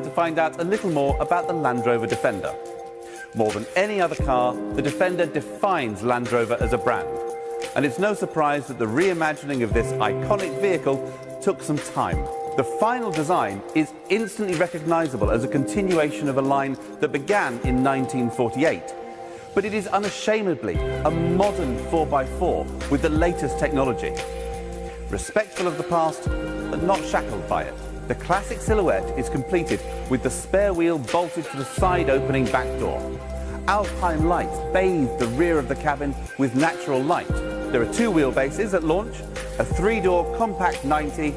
time to find out a little more about the Land Rover Defender. More than any other car, the Defender defines Land Rover as a brand. And it's no surprise that the reimagining of this iconic vehicle took some time. The final design is instantly recognizable as a continuation of a line that began in 1948. But it is unashamedly a modern 4x4 with the latest technology. Respectful of the past, but not shackled by it. The classic silhouette is completed with the spare wheel bolted to the side opening back door. Alpine lights bathe the rear of the cabin with natural light. There are two wheelbases at launch, a 3-door compact 90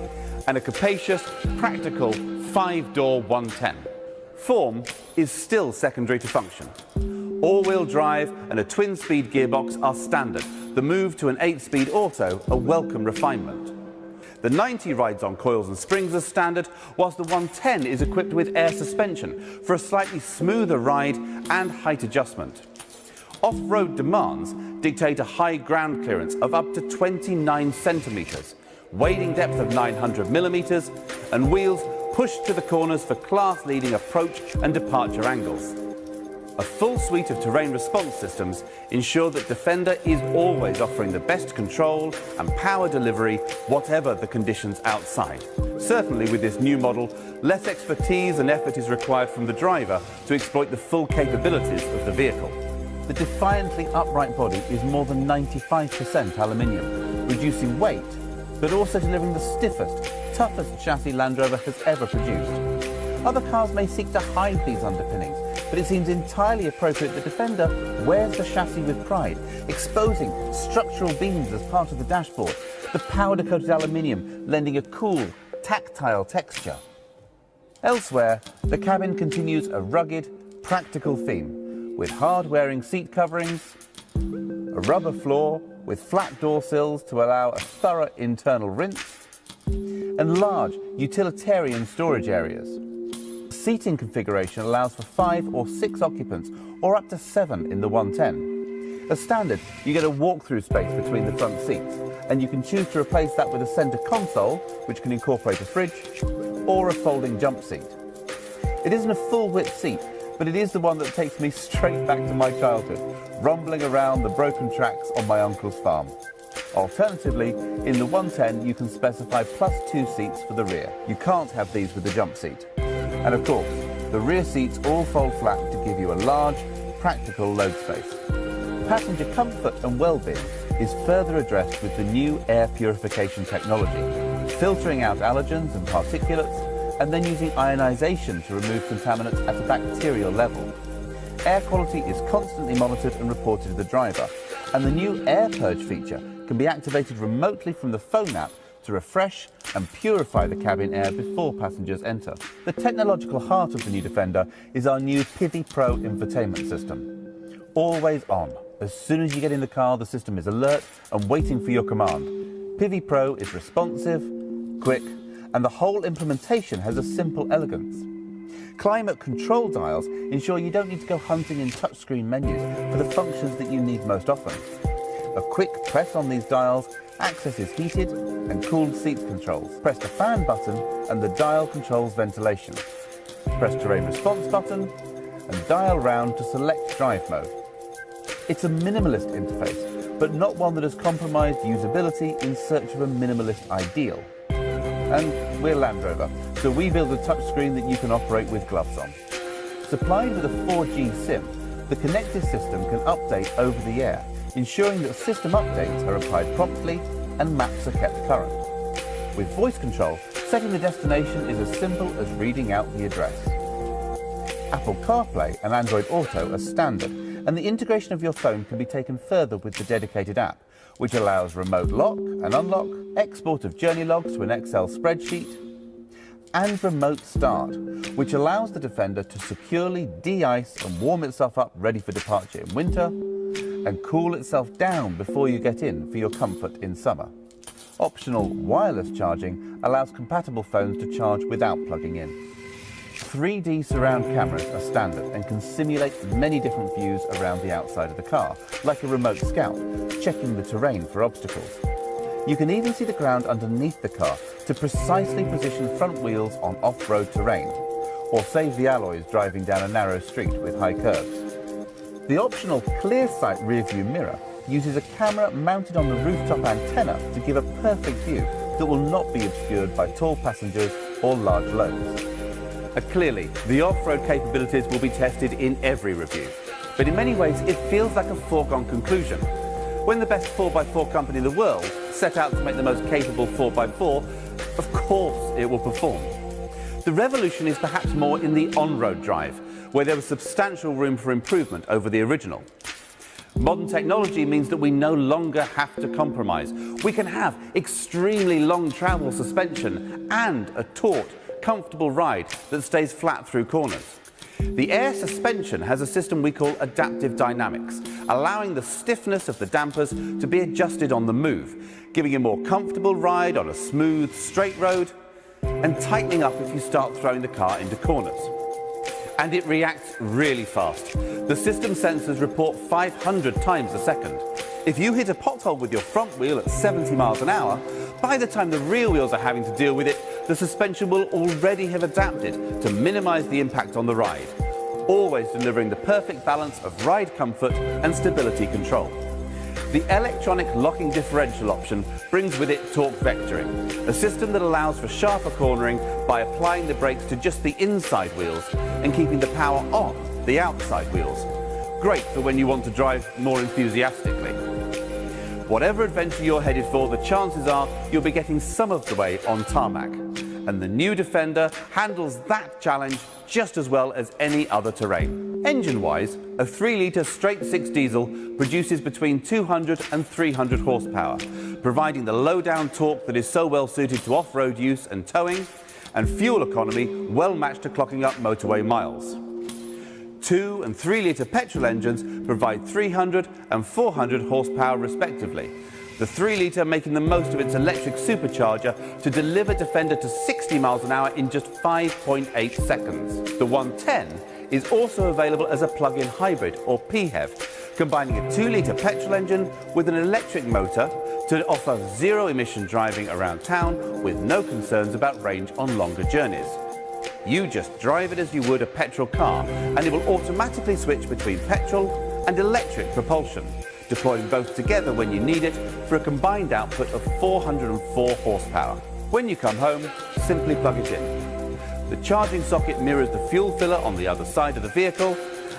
and a capacious, practical 5-door 110. Form is still secondary to function. All-wheel drive and a twin-speed gearbox are standard. The move to an 8-speed auto, a welcome refinement. The 90 rides on coils and springs as standard, whilst the 110 is equipped with air suspension for a slightly smoother ride and height adjustment. Off-road demands dictate a high ground clearance of up to 29 centimetres, wading depth of 900 millimetres, and wheels pushed to the corners for class-leading approach and departure angles. A full suite of terrain response systems ensure that Defender is always offering the best control and power delivery, whatever the conditions outside. Certainly with this new model, less expertise and effort is required from the driver to exploit the full capabilities of the vehicle. The defiantly upright body is more than 95% aluminium, reducing weight, but also delivering the stiffest, toughest chassis Land Rover has ever produced. Other cars may seek to hide these underpinnings, but it seems entirely appropriate that Defender wears the chassis with pride, exposing structural beams as part of the dashboard, the powder-coated aluminium lending a cool, tactile texture. Elsewhere, the cabin continues a rugged, practical theme, with hard-wearing seat coverings, a rubber floor with flat door sills to allow a thorough internal rinse, and large utilitarian storage areas. Seating configuration allows for 5 or 6 occupants, or up to 7 in the 110. As standard, you get a walk-through space between the front seats, and you can choose to replace that with a centre console, which can incorporate a fridge, or a folding jump seat. It isn't a full-width seat, but it is the one that takes me straight back to my childhood, rumbling around the broken tracks on my uncle's farm. Alternatively, in the 110 you can specify +2 seats for the rear. You can't have these with the jump seat. And of course, the rear seats all fold flat to give you a large, practical load space. Passenger comfort and well-being is further addressed with the new air purification technology, filtering out allergens and particulates, and then using ionisation to remove contaminants at a bacterial level. Air quality is constantly monitored and reported to the driver, and the new air purge feature can be activated remotely from the phone app to refresh and purify the cabin air before passengers enter. The technological heart of the new Defender is our new Pivi Pro infotainment system. Always on. As soon as you get in the car, the system is alert and waiting for your command. Pivi Pro is responsive, quick, and the whole implementation has a simple elegance. Climate control dials ensure you don't need to go hunting in touchscreen menus for the functions that you need most often. A quick press on these dials accesses heated and cooled seats controls. Press the fan button and the dial controls ventilation. Press terrain response button and dial round to select drive mode. It's a minimalist interface, but not one that has compromised usability in search of a minimalist ideal. And we're Land Rover, so we build a touchscreen that you can operate with gloves on. Supplied with a 4G SIM, the connected system can update over the air, ensuring that system updates are applied promptly and maps are kept current. With voice control, setting the destination is as simple as reading out the address. Apple CarPlay and Android Auto are standard, and the integration of your phone can be taken further with the dedicated app, which allows remote lock and unlock, export of journey logs to an Excel spreadsheet, and remote start, which allows the Defender to securely de-ice and warm itself up ready for departure in winter, and cool itself down before you get in for your comfort in summer. Optional wireless charging allows compatible phones to charge without plugging in. 3D surround cameras are standard and can simulate many different views around the outside of the car, like a remote scout, checking the terrain for obstacles. You can even see the ground underneath the car to precisely position front wheels on off-road terrain, or save the alloys driving down a narrow street with high curbs. The optional clear sight rear view mirror uses a camera mounted on the rooftop antenna to give a perfect view that will not be obscured by tall passengers or large loads. Clearly, the off-road capabilities will be tested in every review, but in many ways it feels like a foregone conclusion. When the best 4x4 company in the world set out to make the most capable 4x4, of course it will perform. The revolution is perhaps more in the on-road drive, where there was substantial room for improvement over the original. Modern technology means that we no longer have to compromise. We can have extremely long travel suspension and a taut, comfortable ride that stays flat through corners. The air suspension has a system we call adaptive dynamics, allowing the stiffness of the dampers to be adjusted on the move, giving a more comfortable ride on a smooth, straight road, and tightening up if you start throwing the car into corners. And it reacts really fast. The system sensors report 500 times a second. If you hit a pothole with your front wheel at 70 miles an hour, by the time the rear wheels are having to deal with it, the suspension will already have adapted to minimize the impact on the ride, always delivering the perfect balance of ride comfort and stability control. The electronic locking differential option brings with it torque vectoring, a system that allows for sharper cornering by applying the brakes to just the inside wheels and keeping the power on the outside wheels. Great for when you want to drive more enthusiastically. Whatever adventure you're headed for, the chances are you'll be getting some of the way on tarmac. And the new Defender handles that challenge just as well as any other terrain. Engine-wise, a 3-litre straight-six diesel produces between 200 and 300 horsepower, providing the low-down torque that is so well suited to off-road use and towing, and fuel economy well matched to clocking up motorway miles. 2 and 3-litre petrol engines provide 300 and 400 horsepower respectively, the 3-litre making the most of its electric supercharger to deliver Defender to 60 miles an hour in just 5.8 seconds. The 110 is also available as a plug-in hybrid, or PHEV, combining a 2-litre petrol engine with an electric motor to offer zero-emission driving around town with no concerns about range on longer journeys. You just drive it as you would a petrol car, and it will automatically switch between petrol and electric propulsion, deploying both together when you need it for a combined output of 404 horsepower. When you come home, simply plug it in. The charging socket mirrors the fuel filler on the other side of the vehicle,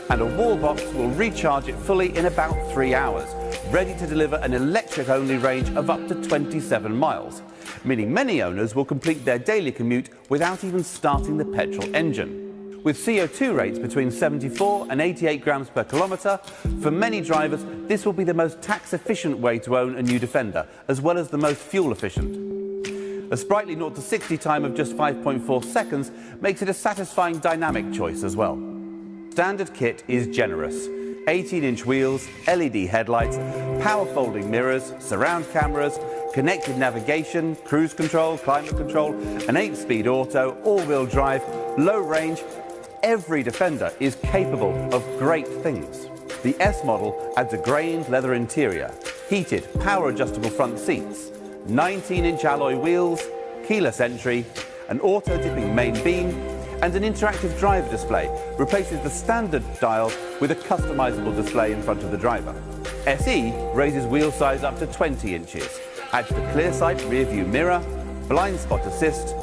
and a wall box will recharge it fully in about 3 hours, ready to deliver an electric-only range of up to 27 miles, meaning many owners will complete their daily commute without even starting the petrol engine. With CO2 rates between 74 and 88 grams per kilometre, for many drivers this will be the most tax-efficient way to own a new Defender, as well as the most fuel-efficient. A sprightly 0 to 60 time of just 5.4 seconds makes it a satisfying dynamic choice as well. Standard kit is generous. 18-inch wheels, LED headlights, power folding mirrors, surround cameras, connected navigation, cruise control, climate control, an 8-speed auto, all-wheel drive, low range. Every Defender is capable of great things. The S model adds a grained leather interior, heated, power-adjustable front seats, 19-inch alloy wheels, keyless entry, an auto-dipping main beam, and an interactive driver display replaces the standard dial with a customizable display in front of the driver. SE raises wheel size up to 20 inches, adds the clear sight rear view mirror, blind spot assist,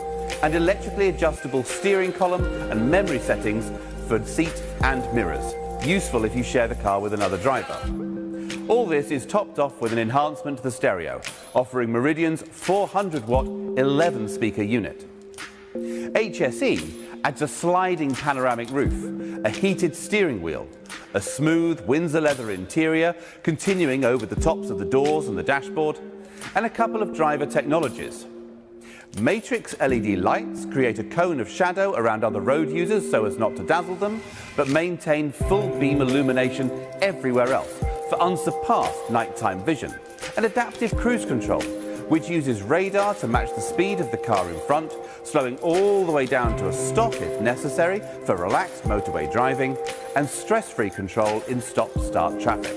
and electrically adjustable steering column and memory settings for seat and mirrors, useful if you share the car with another driver. All this is topped off with an enhancement to the stereo, offering Meridian's 400-watt 11-speaker unit. HSE adds a sliding panoramic roof, a heated steering wheel, a smooth Windsor leather interior continuing over the tops of the doors and the dashboard, and a couple of driver technologies. Matrix LED lights create a cone of shadow around other road users so as not to dazzle them, but maintain full beam illumination everywhere else for unsurpassed nighttime vision. And adaptive cruise control, which uses radar to match the speed of the car in front, slowing all the way down to a stop if necessary for relaxed motorway driving, and stress-free control in stop-start traffic.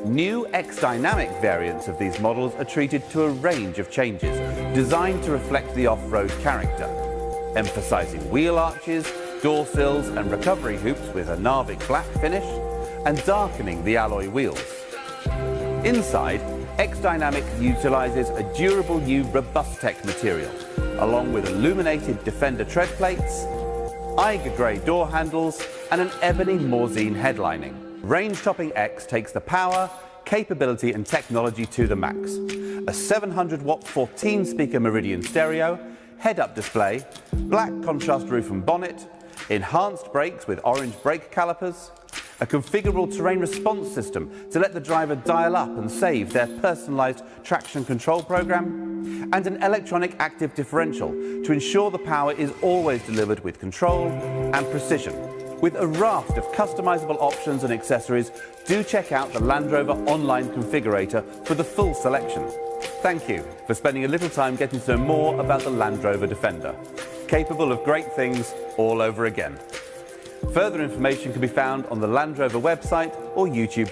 New X-Dynamic variants of these models are treated to a range of changes designed to reflect the off-road character, emphasizing wheel arches, door sills and recovery hoops with a Narvik black finish, and darkening the alloy wheels. Inside, X-Dynamic utilises a durable new Robustech material, along with illuminated Defender tread plates, Eiger grey door handles, and an ebony Morzine headlining. Range-topping X takes the power, capability and technology to the max. A 700-watt 14-speaker Meridian stereo, head-up display, black contrast roof and bonnet, enhanced brakes with orange brake calipers, a configurable terrain response system to let the driver dial up and save their personalised traction control program, and an electronic active differential to ensure the power is always delivered with control and precision. With a raft of customisable options and accessories, do check out the Land Rover online configurator for the full selection. Thank you for spending a little time getting to know more about the Land Rover Defender, capable of great things all over again. Further information can be found on the Land Rover website or YouTube.